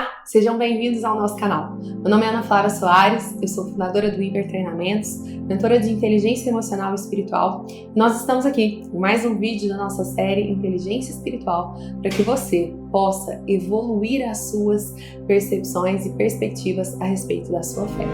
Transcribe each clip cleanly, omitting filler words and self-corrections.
Olá, sejam bem-vindos ao nosso canal. Meu nome é Ana Flávia Soares, eu sou fundadora do Hiper Treinamentos, mentora de inteligência emocional e espiritual. E nós estamos aqui em mais um vídeo da nossa série Inteligência Espiritual para que você possa evoluir as suas percepções e perspectivas a respeito da sua fé.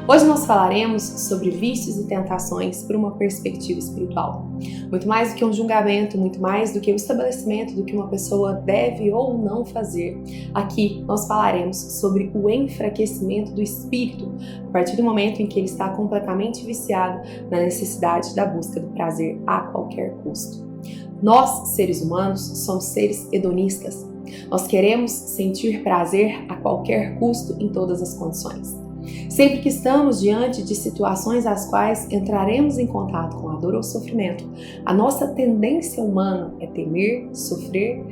Hoje nós falaremos sobre vícios e tentações por uma perspectiva espiritual. Muito mais do que um julgamento, muito mais do que o estabelecimento do que uma pessoa deve ou não fazer. Aqui nós falaremos sobre o enfraquecimento do espírito, a partir do momento em que ele está completamente viciado na necessidade da busca do prazer a qualquer custo. Nós, seres humanos, somos seres hedonistas. Nós queremos sentir prazer a qualquer custo em todas as condições. Sempre que estamos diante de situações às quais entraremos em contato com a dor ou sofrimento, a nossa tendência humana é temer, sofrer,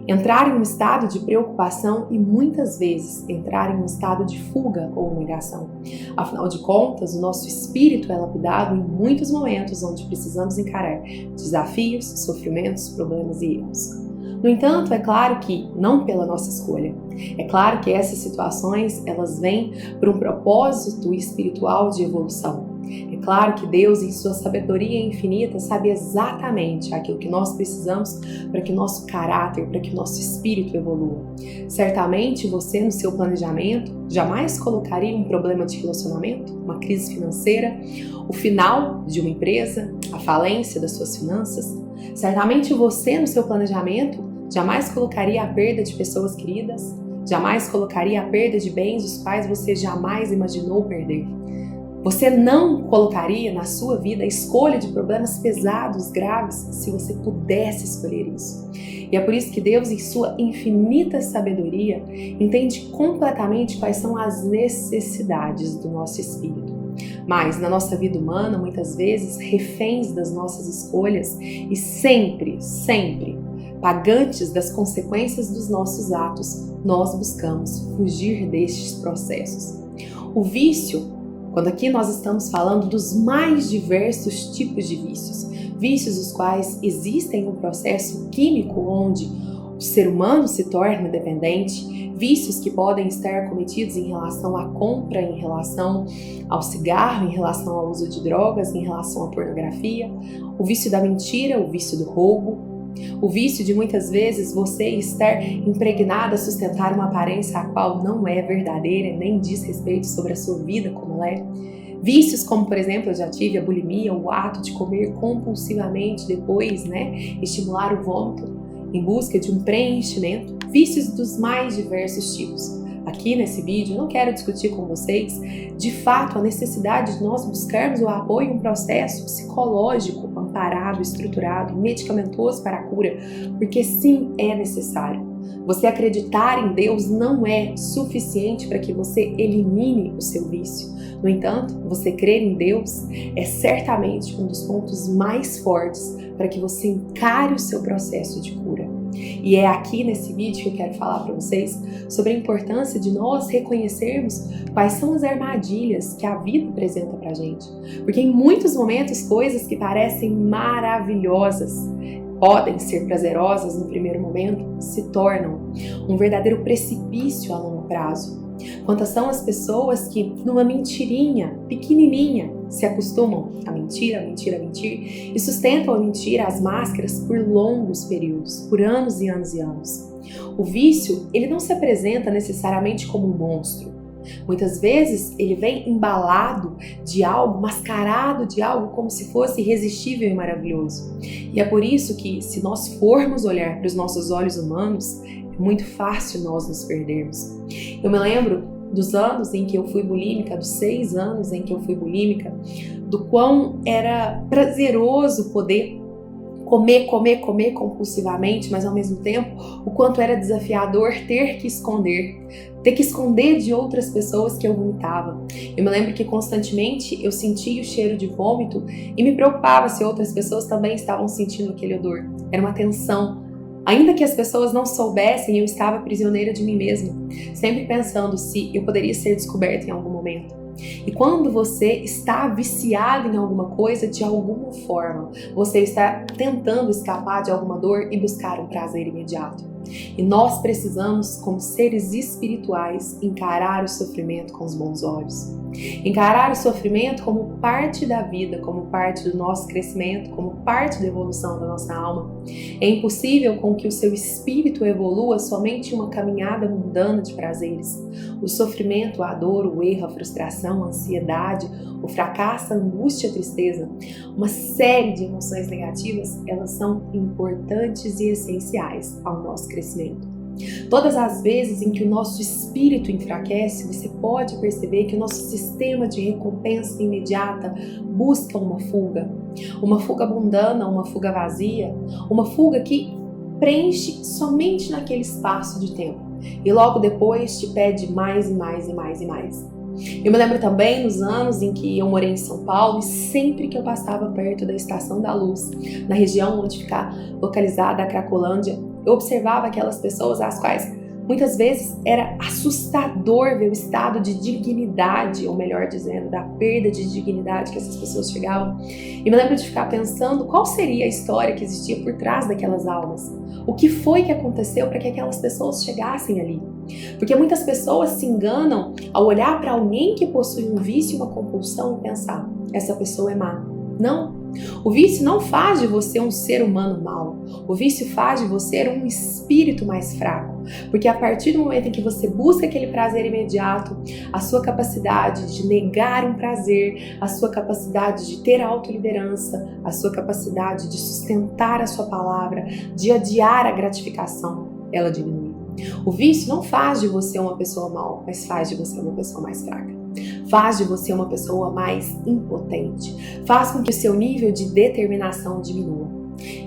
entrar em um estado de preocupação e muitas vezes entrar em um estado de fuga ou negação. Afinal de contas, o nosso espírito é lapidado em muitos momentos onde precisamos encarar desafios, sofrimentos, problemas e erros. No entanto, é claro que não pela nossa escolha. É claro que essas situações, elas vêm por um propósito espiritual de evolução. É claro que Deus, em sua sabedoria infinita, sabe exatamente aquilo que nós precisamos para que o nosso caráter, para que o nosso espírito evolua. Certamente você, no seu planejamento, jamais colocaria um problema de relacionamento, uma crise financeira, o final de uma empresa, a falência das suas finanças. Certamente você, no seu planejamento, jamais colocaria a perda de pessoas queridas, jamais colocaria a perda de bens os quais você jamais imaginou perder. Você não colocaria na sua vida a escolha de problemas pesados, graves, se você pudesse escolher isso. E é por isso que Deus, em sua infinita sabedoria, entende completamente quais são as necessidades do nosso espírito. Mas na nossa vida humana, muitas vezes, reféns das nossas escolhas e sempre pagantes das consequências dos nossos atos, nós buscamos fugir destes processos. O vício, quando aqui nós estamos falando dos mais diversos tipos de vícios, vícios os quais existem um processo químico onde o ser humano se torna dependente, vícios que podem estar cometidos em relação à compra, em relação ao cigarro, em relação ao uso de drogas, em relação à pornografia, o vício da mentira, o vício do roubo, o vício de muitas vezes você estar impregnada a sustentar uma aparência a qual não é verdadeira, nem diz respeito sobre a sua vida como ela é. Vícios como, por exemplo, eu já tive a bulimia, o ato de comer compulsivamente depois, estimular o vômito em busca de um preenchimento. Vícios dos mais diversos tipos. Aqui nesse vídeo eu não quero discutir com vocês, de fato, a necessidade de nós buscarmos o apoio em um processo psicológico, amparado, estruturado, medicamentoso para a cura, porque sim, é necessário. Você acreditar em Deus não é suficiente para que você elimine o seu vício. No entanto, você crer em Deus é certamente um dos pontos mais fortes para que você encare o seu processo de cura. E é aqui nesse vídeo que eu quero falar para vocês sobre a importância de nós reconhecermos quais são as armadilhas que a vida apresenta pra gente. Porque em muitos momentos coisas que parecem maravilhosas, podem ser prazerosas no primeiro momento, se tornam um verdadeiro precipício a longo prazo. Quantas são as pessoas que, numa mentirinha pequenininha, se acostumam a mentir e sustentam a mentira, as máscaras, por longos períodos, por anos e anos e anos. O vício, ele não se apresenta necessariamente como um monstro. Muitas vezes ele vem embalado de algo, mascarado de algo como se fosse irresistível e maravilhoso. E é por isso que, se nós formos olhar para os nossos olhos humanos, é muito fácil nós nos perdermos. Eu me lembro dos anos em que eu fui bulímica, dos 6 anos em que eu fui bulímica, do quão era prazeroso poder comer compulsivamente, mas ao mesmo tempo o quanto era desafiador ter que esconder de outras pessoas que eu vomitava. Eu me lembro que constantemente eu sentia o cheiro de vômito e me preocupava se outras pessoas também estavam sentindo aquele odor. Era uma tensão Ainda que as pessoas não soubessem, eu estava prisioneira de mim mesma, sempre pensando se eu poderia ser descoberta em algum momento. E quando você está viciado em alguma coisa, de alguma forma, você está tentando escapar de alguma dor e buscar um prazer imediato. E nós precisamos, como seres espirituais, encarar o sofrimento com os bons olhos. Encarar o sofrimento como parte da vida, como parte do nosso crescimento, como parte da evolução da nossa alma. É impossível com que o seu espírito evolua somente em uma caminhada mundana de prazeres. O sofrimento, a dor, o erro, a frustração, a ansiedade, o fracasso, a angústia, a tristeza, uma série de emoções negativas, elas são importantes e essenciais ao nosso crescimento. Todas as vezes em que o nosso espírito enfraquece, você pode perceber que o nosso sistema de recompensa imediata busca uma fuga mundana, uma fuga vazia, uma fuga que preenche somente naquele espaço de tempo e logo depois te pede mais e mais e mais e mais. Eu me lembro também nos anos em que eu morei em São Paulo e sempre que eu passava perto da Estação da Luz, na região onde fica localizada a Cracolândia, eu observava aquelas pessoas às quais muitas vezes era assustador ver o estado de dignidade, ou melhor dizendo, da perda de dignidade que essas pessoas chegavam. E me lembro de ficar pensando qual seria a história que existia por trás daquelas almas. O que foi que aconteceu para que aquelas pessoas chegassem ali? Porque muitas pessoas se enganam ao olhar para alguém que possui um vício e uma compulsão e pensar, essa pessoa é má. Não. O vício não faz de você um ser humano mau. O vício faz de você um espírito mais fraco. Porque a partir do momento em que você busca aquele prazer imediato, a sua capacidade de negar um prazer, a sua capacidade de ter autoliderança, a sua capacidade de sustentar a sua palavra, de adiar a gratificação, ela diminui. O vício não faz de você uma pessoa mal, mas faz de você uma pessoa mais fraca. Faz de você uma pessoa mais impotente. Faz com que o seu nível de determinação diminua.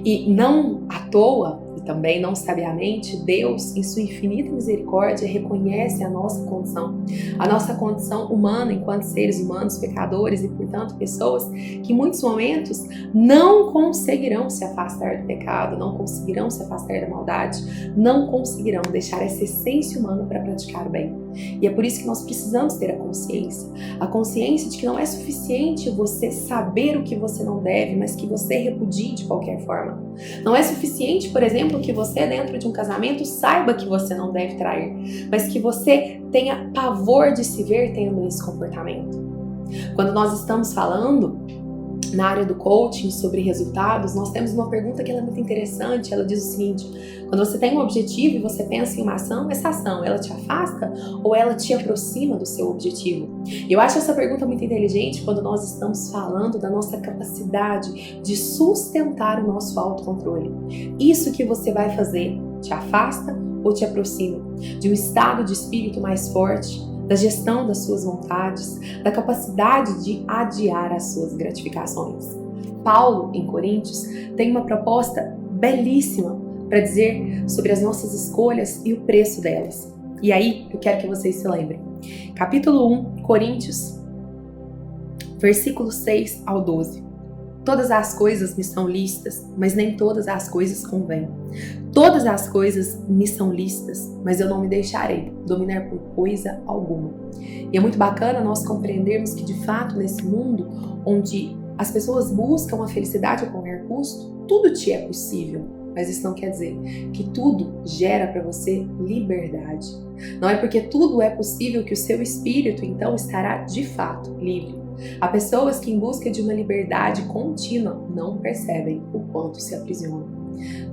E não à toa, e também não sabiamente, Deus, em sua infinita misericórdia, reconhece a nossa condição humana enquanto seres humanos, pecadores e, portanto, pessoas que em muitos momentos não conseguirão se afastar do pecado, não conseguirão se afastar da maldade, não conseguirão deixar essa essência humana para praticar o bem. E é por isso que nós precisamos ter a consciência de que não é suficiente você saber o que você não deve, mas que você repudie de qualquer forma. Não é suficiente, por exemplo, que você dentro de um casamento saiba que você não deve trair, mas que você tenha pavor de se ver tendo esse comportamento. Quando nós estamos falando na área do coaching sobre resultados, nós temos uma pergunta que ela é muito interessante. Ela diz o seguinte: quando você tem um objetivo e você pensa em uma ação, essa ação, ela te afasta ou ela te aproxima do seu objetivo? E eu acho essa pergunta muito inteligente quando nós estamos falando da nossa capacidade de sustentar o nosso autocontrole. Isso que você vai fazer te afasta ou te aproxima de um estado de espírito mais forte, da gestão das suas vontades, da capacidade de adiar as suas gratificações. Paulo, em Coríntios, tem uma proposta belíssima para dizer sobre as nossas escolhas e o preço delas. E aí, eu quero que vocês se lembrem. Capítulo 1, Coríntios, versículos 6 ao 12. Todas as coisas me são lícitas, mas nem todas as coisas convêm. Todas as coisas me são lícitas, mas eu não me deixarei dominar por coisa alguma. E é muito bacana nós compreendermos que, de fato, nesse mundo onde as pessoas buscam a felicidade a qualquer custo, tudo te é possível. Mas isso não quer dizer que tudo gera para você liberdade. Não é porque tudo é possível que o seu espírito, então, estará de fato livre. Há pessoas que, em busca de uma liberdade contínua, não percebem o quanto se aprisionam.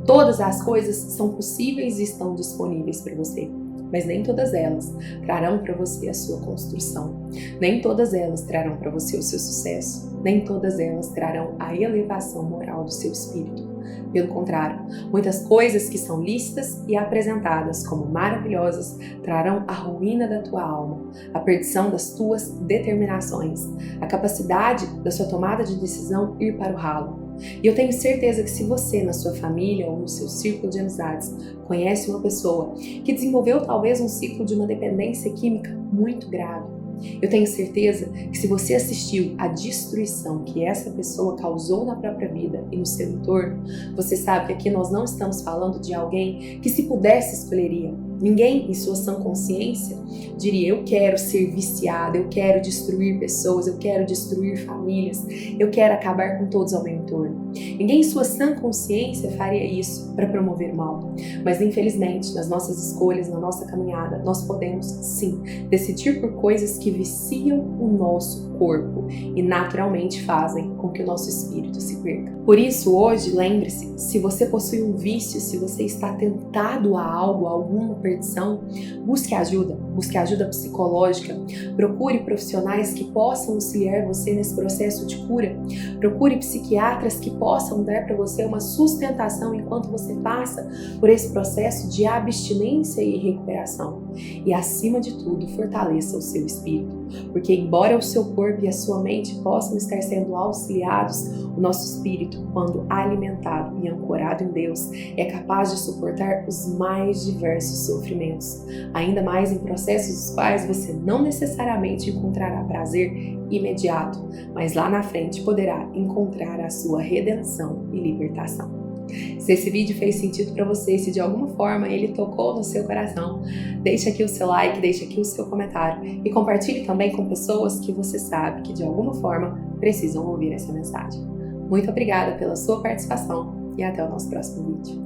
Todas as coisas são possíveis e estão disponíveis para você, mas nem todas elas trarão para você a sua construção. Nem todas elas trarão para você o seu sucesso. Nem todas elas trarão a elevação moral do seu espírito. Pelo contrário, muitas coisas que são lícitas e apresentadas como maravilhosas trarão a ruína da tua alma, a perdição das tuas determinações, a capacidade da sua tomada de decisão ir para o ralo. E eu tenho certeza que se você, na sua família ou no seu círculo de amizades, conhece uma pessoa que desenvolveu talvez um ciclo de uma dependência química muito grave, Eu tenho certeza que se você assistiu à destruição que essa pessoa causou na própria vida e no seu entorno, você sabe que aqui nós não estamos falando de alguém que, se pudesse, escolheria. Ninguém em sua sã consciência diria: eu quero ser viciado, eu quero destruir pessoas, eu quero destruir famílias, eu quero acabar com todos ao meu entorno. Ninguém em sua sã consciência faria isso para promover o mal. Mas infelizmente, nas nossas escolhas, na nossa caminhada, nós podemos sim decidir por coisas que viciam o nosso corpo e naturalmente fazem com que o nosso espírito se perca. Por isso, hoje, lembre-se, se você possui um vício, se você está tentado a algo, a alguma perdição, busque ajuda psicológica, procure profissionais que possam auxiliar você nesse processo de cura, procure psiquiatras que possam dar para você uma sustentação enquanto você passa por esse processo de abstinência e recuperação. E, acima de tudo, fortaleça o seu espírito, porque embora o seu corpo e a sua mente possam estar sendo auxiliados, o nosso espírito, quando alimentado e ancorado em Deus, é capaz de suportar os mais diversos sofrimentos, ainda mais em processos dos quais você não necessariamente encontrará prazer imediato, mas lá na frente poderá encontrar a sua redenção e libertação. Se esse vídeo fez sentido para você, se de alguma forma ele tocou no seu coração, deixa aqui o seu like, deixa aqui o seu comentário e compartilhe também com pessoas que você sabe que de alguma forma precisam ouvir essa mensagem. Muito obrigada pela sua participação e até o nosso próximo vídeo.